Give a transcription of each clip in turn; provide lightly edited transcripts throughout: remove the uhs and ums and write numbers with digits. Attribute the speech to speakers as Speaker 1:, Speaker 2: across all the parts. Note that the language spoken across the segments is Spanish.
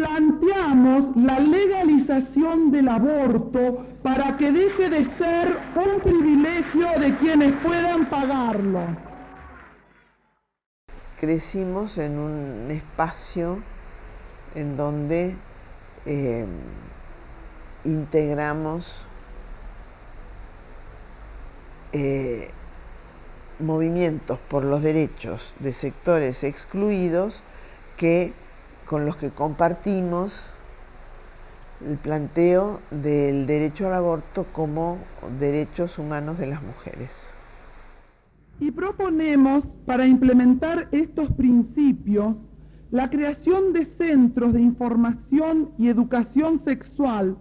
Speaker 1: planteamos la legalización del aborto para que deje de ser un privilegio de quienes puedan pagarlo.
Speaker 2: Crecimos en un espacio en donde integramos movimientos por los derechos de sectores excluidos con los que compartimos el planteo del derecho al aborto como derechos humanos de las mujeres.
Speaker 1: Y proponemos, para implementar estos principios, la creación de centros de información y educación sexual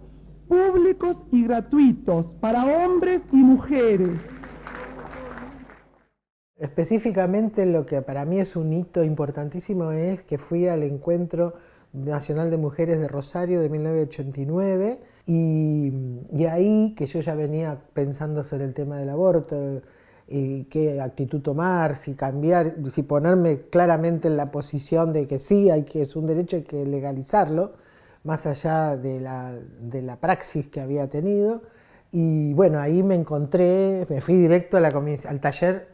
Speaker 1: públicos y gratuitos para hombres y mujeres.
Speaker 3: Específicamente lo que para mí es un hito importantísimo es que fui al Encuentro Nacional de Mujeres de Rosario de 1989 y ahí que yo ya venía pensando sobre el tema del aborto y qué actitud tomar, si cambiar, si ponerme claramente en la posición de que sí, es un derecho, hay que legalizarlo, más allá de la praxis que había tenido. Y bueno, ahí me fui directo al taller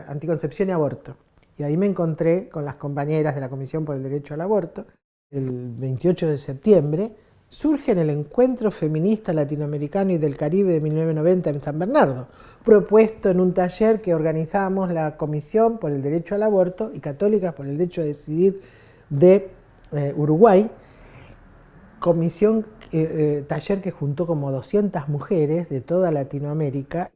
Speaker 3: Anticoncepción y Aborto. Y ahí me encontré con las compañeras de la Comisión por el Derecho al Aborto. El 28 de septiembre surge en el Encuentro Feminista Latinoamericano y del Caribe de 1990 en San Bernardo, propuesto en un taller que organizamos la Comisión por el Derecho al Aborto y Católicas por el Derecho a Decidir de Uruguay, taller que juntó como 200 mujeres de toda Latinoamérica.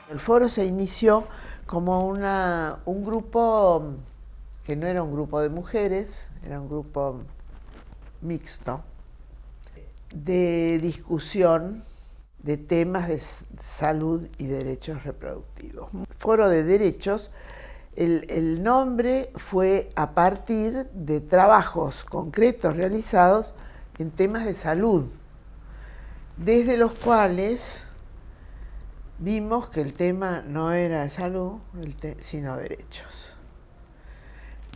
Speaker 2: El foro se inició como un grupo que no era un grupo de mujeres, era un grupo mixto, de discusión de temas de salud y derechos reproductivos. Foro de Derechos, el nombre fue a partir de trabajos concretos realizados en temas de salud, desde los cuales vimos que el tema no era de salud, sino derechos.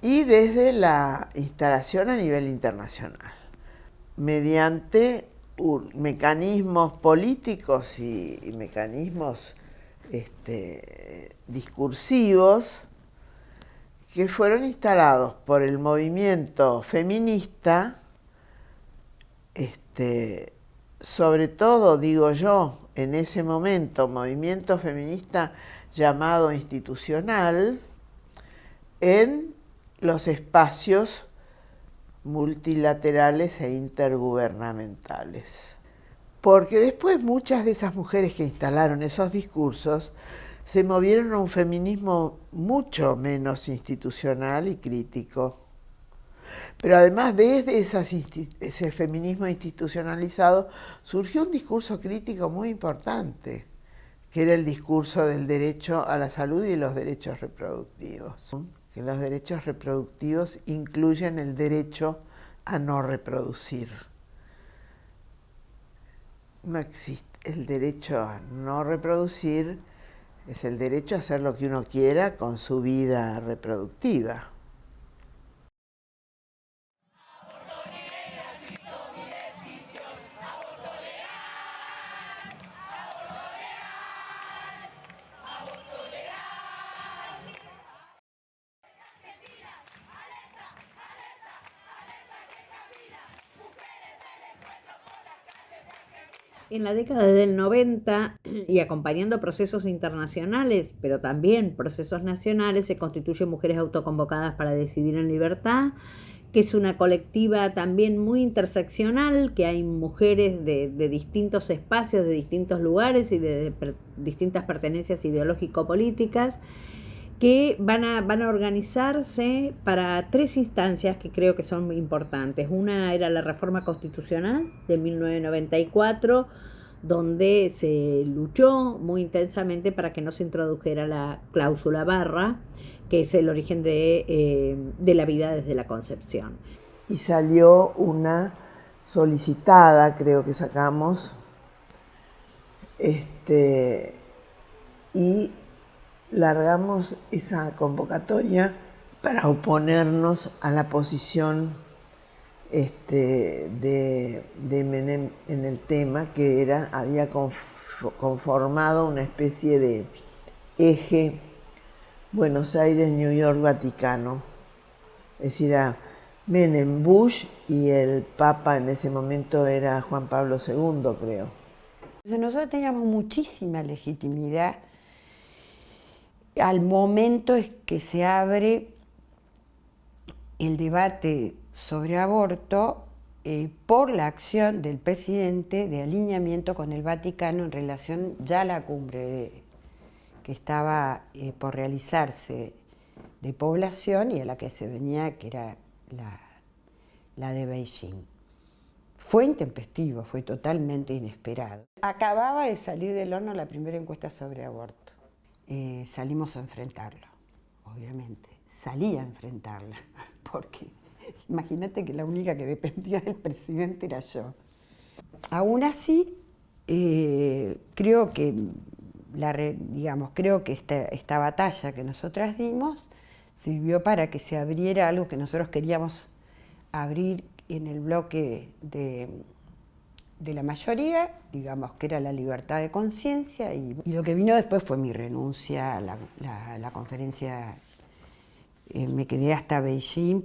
Speaker 2: Y desde la instalación a nivel internacional, mediante mecanismos políticos y mecanismos discursivos que fueron instalados por el movimiento feminista, sobre todo, digo yo, en ese momento, movimiento feminista llamado institucional, en los espacios multilaterales e intergubernamentales. Porque después muchas de esas mujeres que instalaron esos discursos se movieron a un feminismo mucho menos institucional y crítico. Pero además desde ese feminismo institucionalizado surgió un discurso crítico muy importante, que era el discurso del derecho a la salud y los derechos reproductivos. Que los derechos reproductivos incluyen el derecho a no reproducir. No existe el derecho a no reproducir, es el derecho a hacer lo que uno quiera con su vida reproductiva.
Speaker 4: En la década del 90 y acompañando procesos internacionales, pero también procesos nacionales, se constituye Mujeres Autoconvocadas para Decidir en Libertad, que es una colectiva también muy interseccional, que hay mujeres de distintos espacios, de distintos lugares y de distintas pertenencias ideológico-políticas, que van a organizarse para 3 instancias que creo que son muy importantes. Una era la reforma constitucional de 1994, donde se luchó muy intensamente para que no se introdujera la cláusula barra, que es el origen de la vida desde la concepción.
Speaker 2: Y salió una solicitada, creo que sacamos, y largamos esa convocatoria para oponernos a la posición de Menem en el tema, que había conformado una especie de eje Buenos Aires, New York, Vaticano. Es decir, era Menem, Bush, y el Papa en ese momento era Juan Pablo II, creo.
Speaker 5: Entonces nosotros teníamos muchísima legitimidad al momento en que se abre el debate sobre aborto por la acción del presidente de alineamiento con el Vaticano en relación ya a la cumbre que estaba por realizarse de población y a la que se venía, que era la de Beijing. Fue intempestivo, fue totalmente inesperado. Acababa de salir del horno la primera encuesta sobre aborto. Salimos a enfrentarlo, obviamente. Salí a enfrentarla, porque imagínate que la única que dependía del presidente era yo. Aún así, creo que esta batalla que nosotras dimos sirvió para que se abriera algo que nosotros queríamos abrir en el bloque de la mayoría, digamos, que era la libertad de conciencia, y lo que vino después fue mi renuncia a la conferencia. Me quedé hasta Beijing,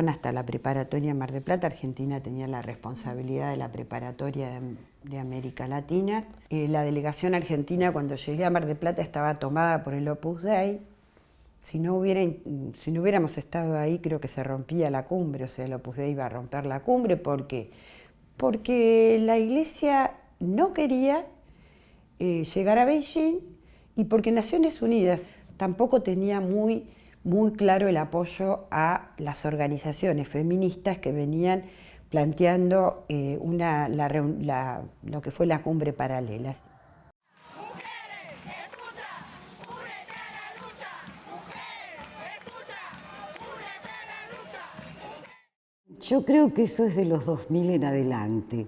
Speaker 5: hasta la preparatoria en Mar del Plata. Argentina tenía la responsabilidad de la preparatoria de América Latina. La delegación argentina, cuando llegué a Mar del Plata, estaba tomada por el Opus Dei. Si no hubiéramos estado ahí, creo que se rompía la cumbre, o sea, el Opus Dei iba a romper la cumbre, porque la Iglesia no quería llegar a Beijing, y porque Naciones Unidas tampoco tenía muy claro el apoyo a las organizaciones feministas que venían planteando lo que fue la cumbre paralela.
Speaker 6: Yo creo que eso es de los 2000 en adelante,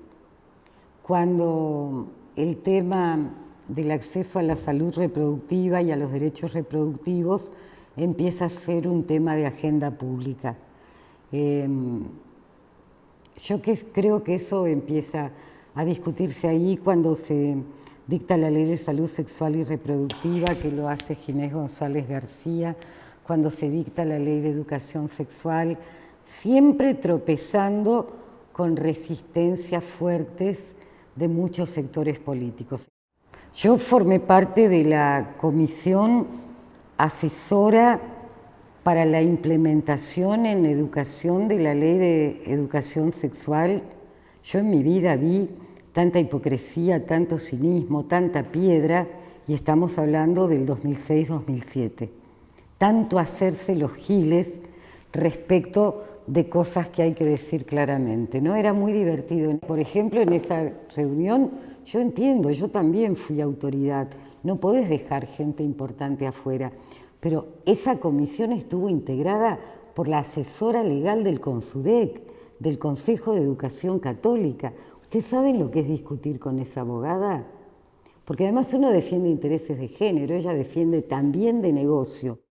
Speaker 6: cuando el tema del acceso a la salud reproductiva y a los derechos reproductivos empieza a ser un tema de agenda pública. Yo creo que eso empieza a discutirse ahí cuando se dicta la Ley de Salud Sexual y Reproductiva, que lo hace Ginés González García, cuando se dicta la Ley de Educación Sexual, siempre tropezando con resistencias fuertes de muchos sectores políticos. Yo formé parte de la comisión asesora para la implementación en educación de la Ley de Educación Sexual. Yo en mi vida vi tanta hipocresía, tanto cinismo, tanta piedra, y estamos hablando del 2006-2007. Tanto hacerse los giles respecto de cosas que hay que decir claramente, ¿no? Era muy divertido. Por ejemplo, en esa reunión, yo entiendo, yo también fui autoridad, no podés dejar gente importante afuera, pero esa comisión estuvo integrada por la asesora legal del CONSUDEC, del Consejo de Educación Católica. ¿Ustedes saben lo que es discutir con esa abogada? Porque además uno defiende intereses de género, ella defiende también de negocio.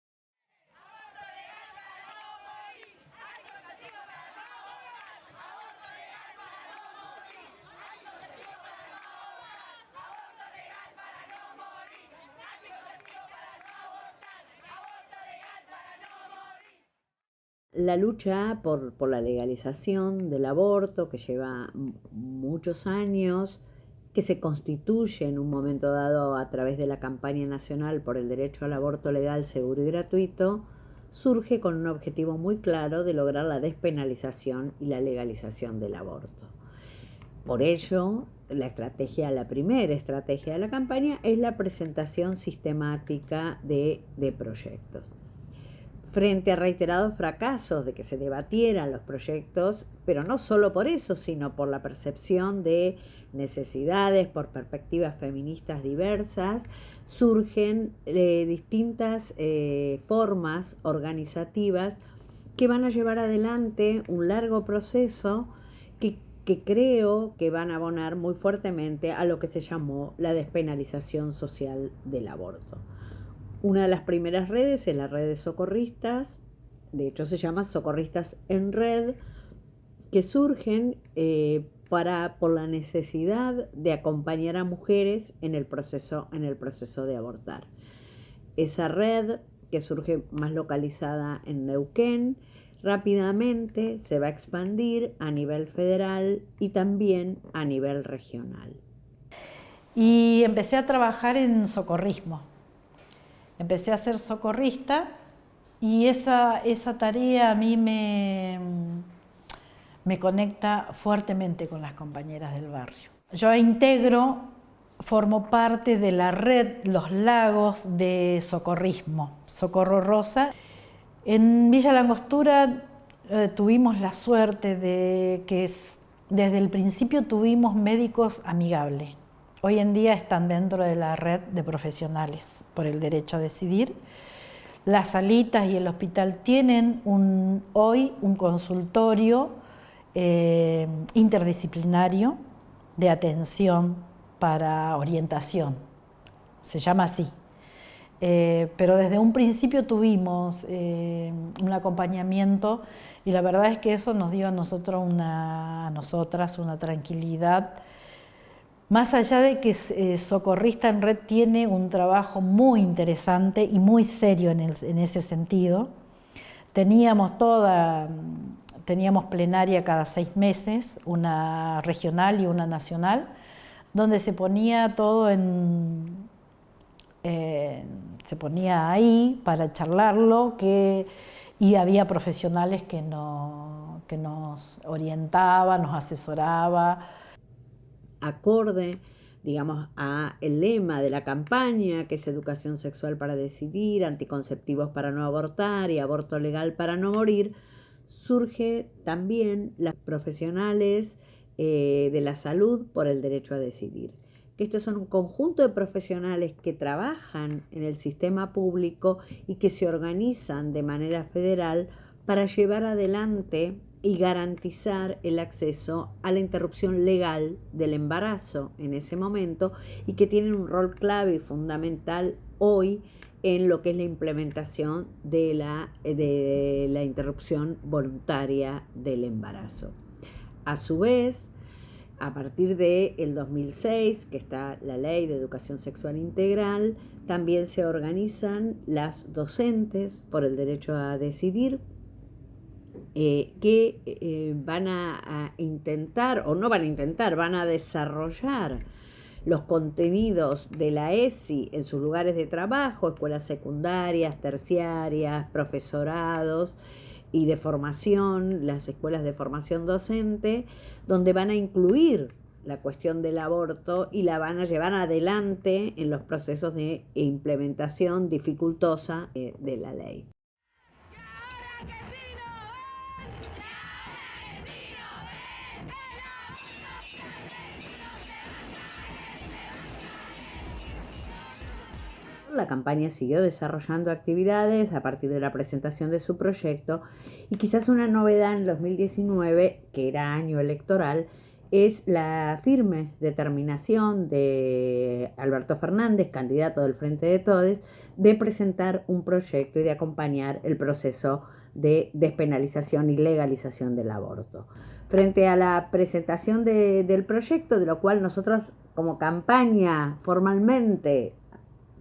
Speaker 4: La lucha por la legalización del aborto, que lleva muchos años, que se constituye en un momento dado a través de la campaña nacional por el derecho al aborto legal, seguro y gratuito, surge con un objetivo muy claro de lograr la despenalización y la legalización del aborto. Por ello, la primera estrategia de la campaña es la presentación sistemática de proyectos. Frente a reiterados fracasos de que se debatieran los proyectos, pero no solo por eso, sino por la percepción de necesidades, por perspectivas feministas diversas, surgen distintas formas organizativas que van a llevar adelante un largo proceso que creo que van a abonar muy fuertemente a lo que se llamó la despenalización social del aborto. Una de las primeras redes es la red de socorristas, de hecho se llama Socorristas en Red, que surgen por la necesidad de acompañar a mujeres en el proceso de abortar. Esa red, que surge más localizada en Neuquén, rápidamente se va a expandir a nivel federal y también a nivel regional.
Speaker 7: Y empecé a trabajar en socorrismo. Empecé a ser socorrista y esa tarea a mí me conecta fuertemente con las compañeras del barrio. Yo formo parte de la red Los Lagos de Socorrismo, Socorro Rosa. En Villa Langostura tuvimos la suerte de que desde el principio tuvimos médicos amigables. Hoy en día están dentro de la red de profesionales por el derecho a decidir. Las salitas y el hospital tienen hoy un consultorio interdisciplinario de atención para orientación, se llama así. Pero desde un principio tuvimos un acompañamiento y la verdad es que eso nos dio a nosotras una tranquilidad. Más allá de que Socorrista en Red tiene un trabajo muy interesante y muy serio en ese sentido, teníamos plenaria cada 6 meses, una regional y una nacional, donde se ponía todo se ponía ahí para charlarlo, y había profesionales que nos orientaban, nos asesoraba.
Speaker 4: Acorde, digamos, a el lema de la campaña, que es educación sexual para decidir, anticonceptivos para no abortar y aborto legal para no morir, surge también las profesionales de la salud por el derecho a decidir. Que estos son un conjunto de profesionales que trabajan en el sistema público y que se organizan de manera federal para llevar adelante y garantizar el acceso a la interrupción legal del embarazo en ese momento, y que tienen un rol clave y fundamental hoy en lo que es la implementación de la interrupción voluntaria del embarazo. A su vez, a partir del 2006, que está la Ley de Educación Sexual Integral, también se organizan las docentes por el derecho a decidir, que van a intentar, o no van a intentar, van a desarrollar los contenidos de la ESI en sus lugares de trabajo, escuelas secundarias, terciarias, profesorados y de formación, las escuelas de formación docente, donde van a incluir la cuestión del aborto y la van a llevar adelante en los procesos de implementación dificultosa de la ley. La campaña siguió desarrollando actividades a partir de la presentación de su proyecto, y quizás una novedad en 2019, que era año electoral, es la firme determinación de Alberto Fernández, candidato del Frente de Todes, de presentar un proyecto y de acompañar el proceso de despenalización y legalización del aborto. Frente a la presentación del proyecto, de lo cual nosotros como campaña formalmente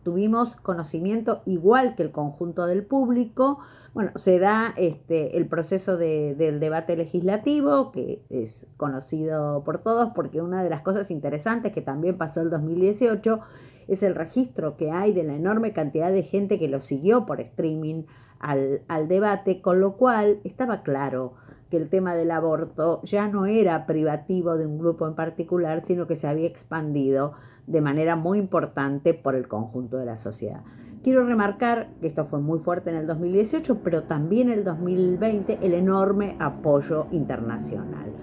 Speaker 4: tuvimos conocimiento igual que el conjunto del público, bueno, se da el proceso del debate legislativo, que es conocido por todos, porque una de las cosas interesantes que también pasó el 2018 es el registro que hay de la enorme cantidad de gente que lo siguió por streaming al debate, con lo cual estaba claro que el tema del aborto ya no era privativo de un grupo en particular, sino que se había expandido de manera muy importante por el conjunto de la sociedad. Quiero remarcar que esto fue muy fuerte en el 2018, pero también en el 2020 el enorme apoyo internacional.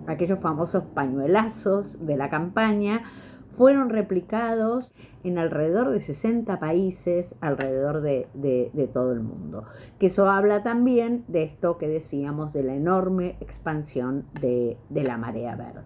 Speaker 4: Aquellos famosos pañuelazos de la campaña fueron replicados en alrededor de 60 países alrededor de todo el mundo. Que eso habla también de esto que decíamos de la enorme expansión de la marea verde.